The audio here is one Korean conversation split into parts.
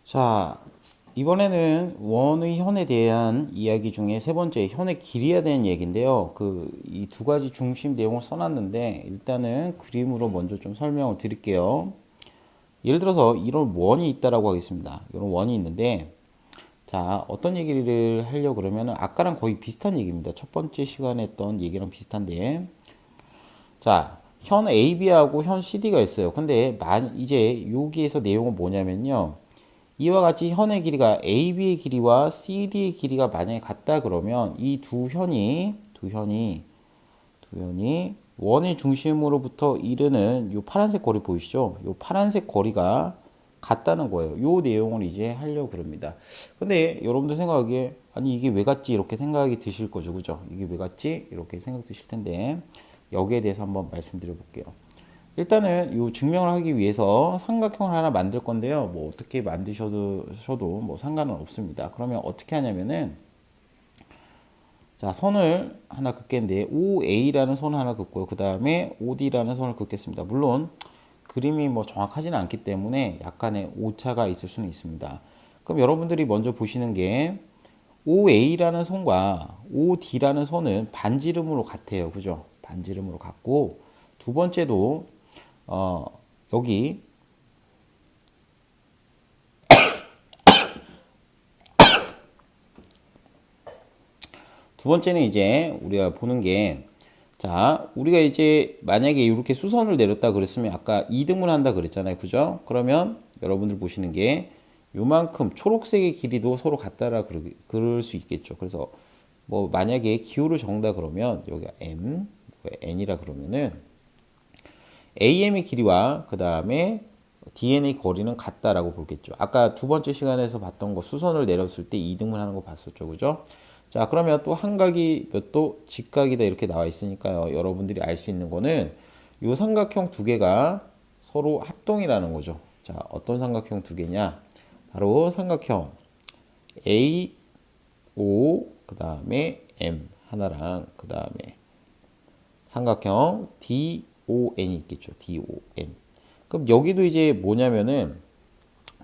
자, 이번에는 원의 현에 대한 이야기 중에 세 번째, 현의 길이에 대한 얘기인데요. 이 두 가지 중심 내용을 써놨는데, 일단은 그림으로 먼저 좀 설명을 드릴게요. 예를 들어서 이런 원이 있다라고 하겠습니다. 이런 원이 있는데, 자, 어떤 얘기를 하려고 그러면은, 아까랑 거의 비슷한 얘기입니다. 첫 번째 시간에 했던 얘기랑 비슷한데, 자, 현 AB하고 현 CD가 있어요. 근데 이제 여기에서 내용은 뭐냐면요. 이와 같이 현의 길이가 AB의 길이와 CD의 길이가 만약에 같다 그러면 이 두 현이 원의 중심으로부터 이르는 요 파란색 거리 보이시죠? 요 파란색 거리가 같다는 거예요. 요 내용을 이제 하려고 그럽니다. 근데 여러분들 생각하기에 아니 이게 왜 같지? 이렇게 생각이 드실 거죠. 그죠? 이게 왜 같지? 이렇게 생각 드실 텐데 여기에 대해서 한번 말씀드려 볼게요. 일단은 이 증명을 하기 위해서 삼각형을 하나 만들 건데요. 뭐 어떻게 만드셔도 뭐 상관은 없습니다. 그러면 어떻게 하냐면은 자, 선을 하나 긋겠는데 OA라는 선을 하나 긋고요. 그 다음에 OD라는 선을 긋겠습니다. 물론 그림이 뭐 정확하지는 않기 때문에 약간의 오차가 있을 수는 있습니다. 그럼 여러분들이 먼저 보시는 게 OA라는 선과 OD라는 선은 반지름으로 같아요. 그죠? 반지름으로 같고 두 번째도 어, 여기 두 번째는 이제 우리가 보는 게 자, 우리가 이제 만약에 이렇게 수선을 내렸다 그랬으면 아까 이등분 한다 그랬잖아요. 그죠? 그러면 여러분들 보시는 게 요만큼 초록색의 길이도 서로 같다라 그럴 수 있겠죠. 그래서 뭐 만약에 기호를 정다 그러면 여기가 n이라 그러면은 AM의 길이와 그 다음에 DN의 거리는 같다라고 보겠죠. 아까 두 번째 시간에서 봤던 거 수선을 내렸을 때 이등분 하는 거 봤었죠. 그죠? 자, 그러면 또 한각이 몇 도? 직각이다 이렇게 나와 있으니까요. 여러분들이 알 수 있는 거는 이 삼각형 두 개가 서로 합동이라는 거죠. 자, 어떤 삼각형 두 개냐? 바로 삼각형 AO 그 다음에 M 하나랑 그 다음에 삼각형 DON이 있겠죠. DON. 그럼 여기도 이제 뭐냐면은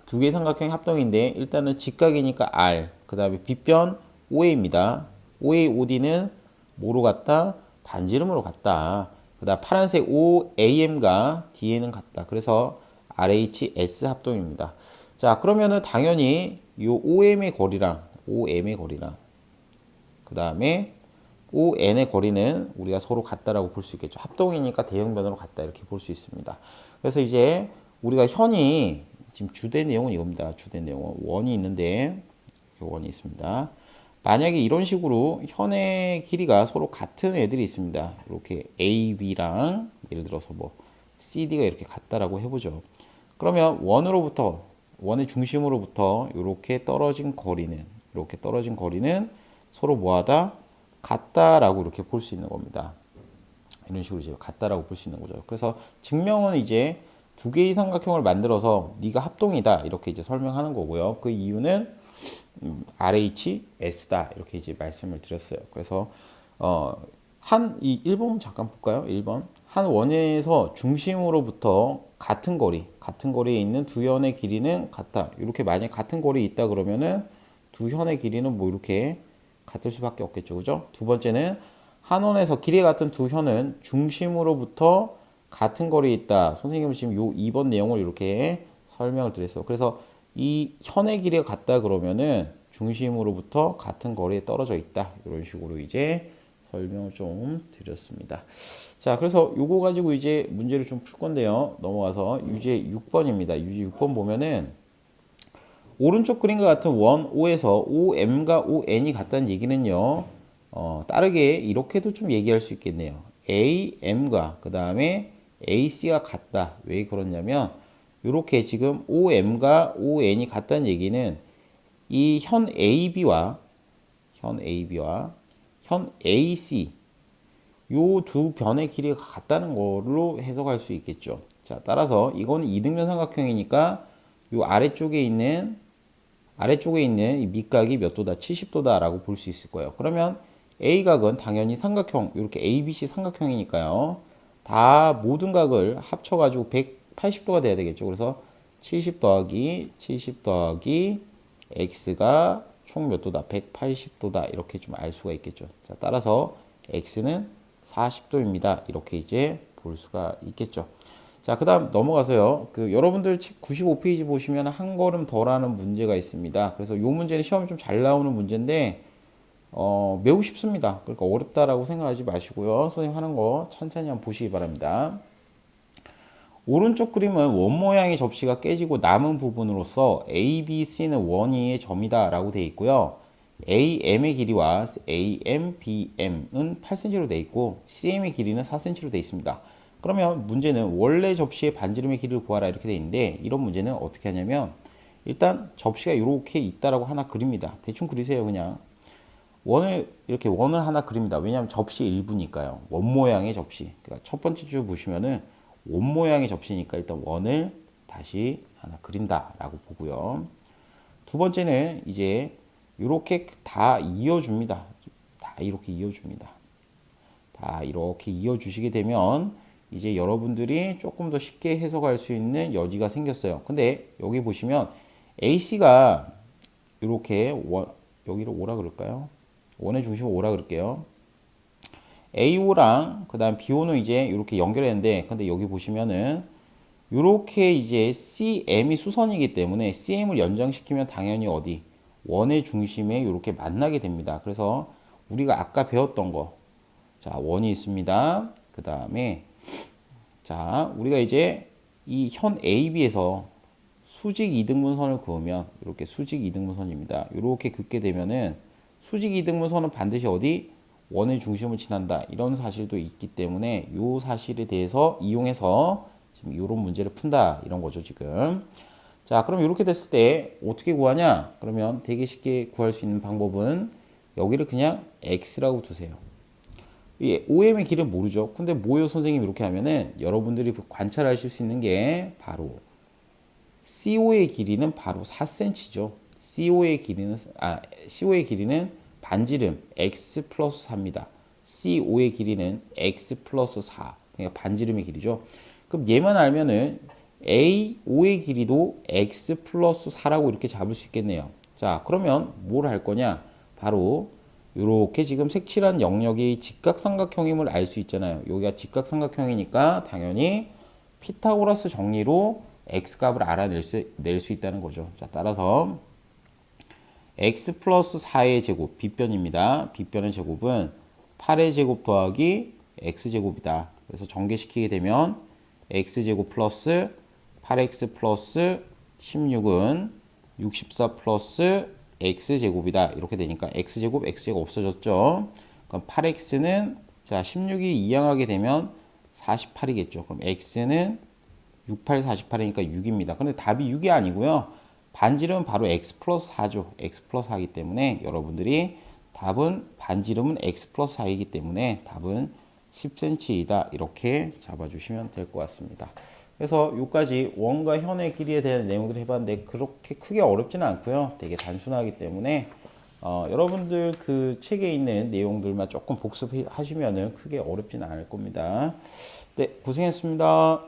두 개의 삼각형의 합동인데 일단은 직각이니까 R, 그 다음에 빗변 OA입니다. OA, OD는 뭐로 같다? 반지름으로 같다. 그 다음 파란색 OAM과 DA는 같다. 그래서 RHS 합동입니다. 자, 그러면은 당연히 이 OM의 거리랑 그 다음에 ON의 거리는 우리가 서로 같다라고 볼 수 있겠죠. 합동이니까 대형변으로 같다 이렇게 볼 수 있습니다. 그래서 이제 우리가 현이 지금 주된 내용은 이겁니다. 주된 내용은 원이 있는데 원이 있습니다. 만약에 이런 식으로 현의 길이가 서로 같은 애들이 있습니다. 이렇게 A, B랑 예를 들어서 뭐 CD가 이렇게 같다라고 해보죠. 그러면 원의 중심으로부터 이렇게 떨어진 거리는 서로 뭐하다? 같다라고 이렇게 볼 수 있는 겁니다. 이런 식으로 이제 같다라고 볼 수 있는 거죠. 그래서 증명은 이제 두 개의 삼각형을 만들어서 네가 합동이다 이렇게 이제 설명하는 거고요. 그 이유는 RHS다 이렇게 이제 말씀을 드렸어요. 그래서 이 1번 잠깐 볼까요? 1번 한 원에서 중심으로부터 같은 거리에 있는 두 현의 길이는 같다. 이렇게 만약 같은 거리에 있다 그러면은 두 현의 길이는 뭐 이렇게 같을 수밖에 없겠죠. 그죠? 두 번째는 한 원에서 길이 같은 두 현은 중심으로부터 같은 거리에 있다. 선생님은 지금 요 2번 내용을 이렇게 설명을 드렸어요. 그래서 이 현의 길이가 같다 그러면은 중심으로부터 같은 거리에 떨어져 있다. 이런 식으로 이제 설명을 좀 드렸습니다. 자, 그래서 요거 가지고 이제 문제를 좀 풀 건데요. 넘어가서 유제 6번입니다. 유제 6번 보면은 오른쪽 그림과 같은 원 O에서 OM과 ON이 같다는 얘기는요. 따르게 이렇게도 좀 얘기할 수 있겠네요. AM과 그 다음에 AC가 같다. 왜 그렇냐면 이렇게 지금 OM과 ON이 같다는 얘기는 이 현 AB와 현 AC 요 두 변의 길이가 같다는 걸로 해석할 수 있겠죠. 자, 따라서 이거는 이등변 삼각형이니까 요 아래쪽에 있는 이 밑각이 몇 도다? 70도다라고 볼 수 있을 거예요. 그러면 A각은 당연히 삼각형, 이렇게 ABC 삼각형이니까요. 다 모든 각을 합쳐가지고 180도가 돼야 되겠죠. 그래서 70 더하기 70 더하기 x가 총 몇 도다? 180도다. 이렇게 좀 알 수가 있겠죠. 자, 따라서 x는 40도입니다. 이렇게 이제 볼 수가 있겠죠. 자, 그 다음 넘어가서요. 여러분들 책 95페이지 보시면 한 걸음 덜하는 문제가 있습니다. 그래서 이 문제는 시험에 좀 잘 나오는 문제인데, 매우 쉽습니다. 그러니까 어렵다라고 생각하지 마시고요. 선생님 하는 거 천천히 한번 보시기 바랍니다. 오른쪽 그림은 원 모양의 접시가 깨지고 남은 부분으로서 A, B, C는 원위의 점이다 라고 되어 있고요. AM의 길이와 AM, BM은 8cm로 되어 있고 CM의 길이는 4cm로 되어 있습니다. 그러면 문제는 원래 접시의 반지름의 길이를 구하라 이렇게 되어 있는데, 이런 문제는 어떻게 하냐면 일단 접시가 이렇게 있다라고 하나 그립니다. 대충 그리세요. 그냥 이렇게 원을 하나 그립니다. 왜냐하면 접시 일부니까요. 원 모양의 접시. 그러니까 첫 번째 줄 보시면은 원 모양의 접시니까 일단 원을 다시 하나 그린다라고 보고요. 두 번째는 이제 이렇게 다 이어줍니다. 다 이렇게 이어줍니다. 다 이렇게 이어주시게 되면 이제 여러분들이 조금 더 쉽게 해석할 수 있는 여지가 생겼어요. 근데 여기 보시면 AC가 이렇게 여기를 오라 그럴까요? 원의 중심을 오라 그럴게요. AO랑 그 다음 BO는 이제 이렇게 연결했는데, 근데 여기 보시면은 이렇게 이제 CM이 수선이기 때문에 CM을 연장시키면 당연히 어디? 원의 중심에 이렇게 만나게 됩니다. 그래서 우리가 아까 배웠던 거, 자, 원이 있습니다. 그 다음에 자, 우리가 이제 이 현 AB에서 수직 이등분선을 그으면 이렇게 수직 이등분선입니다. 이렇게 긋게 되면은 수직 이등분선은 반드시 어디? 원의 중심을 지난다. 이런 사실도 있기 때문에 이 사실에 대해서 이용해서 지금 이런 문제를 푼다. 이런 거죠, 지금. 자, 그럼 이렇게 됐을 때 어떻게 구하냐? 그러면 되게 쉽게 구할 수 있는 방법은 여기를 그냥 x라고 두세요. 이 OM의 길은 모르죠. 근데 뭐요, 선생님? 이렇게 하면은 여러분들이 관찰하실 수 있는 게 바로 CO의 길이는 바로 4cm죠. CO의 길이는 반지름 x 플러스 4입니다. CO의 길이는 x 플러스 4. 그러니까 반지름의 길이죠. 그럼 얘만 알면은 AO의 길이도 x 플러스 4라고 이렇게 잡을 수 있겠네요. 자, 그러면 뭘 할 거냐? 바로 이렇게 지금 색칠한 영역이 직각삼각형임을 알 수 있잖아요. 여기가 직각삼각형이니까 당연히 피타고라스 정리로 x 값을 알아낼 수 있다는 거죠. 자, 따라서 x 플러스 4의 제곱, 빗변입니다. 빗변의 제곱은 8의 제곱 더하기 x제곱이다. 그래서 전개시키게 되면 x제곱 플러스 8x 플러스 16은 64 플러스 x제곱이다. 이렇게 되니까 x제곱, x제곱 없어졌죠. 그럼 8x는 자 16이 이항하게 되면 48이겠죠. 그럼 x는 68, 48이니까 6입니다. 근데 답이 6이 아니고요. 반지름은 바로 x 플러스 4죠. x 플러스 4이기 때문에 여러분들이 답은 반지름은 x 플러스 4이기 때문에 답은 10cm이다. 이렇게 잡아주시면 될 것 같습니다. 그래서 여기까지 원과 현의 길이에 대한 내용들을 해봤는데 그렇게 크게 어렵지는 않고요. 되게 단순하기 때문에 여러분들 그 책에 있는 내용들만 조금 복습하시면은 크게 어렵지는 않을 겁니다. 네, 고생했습니다.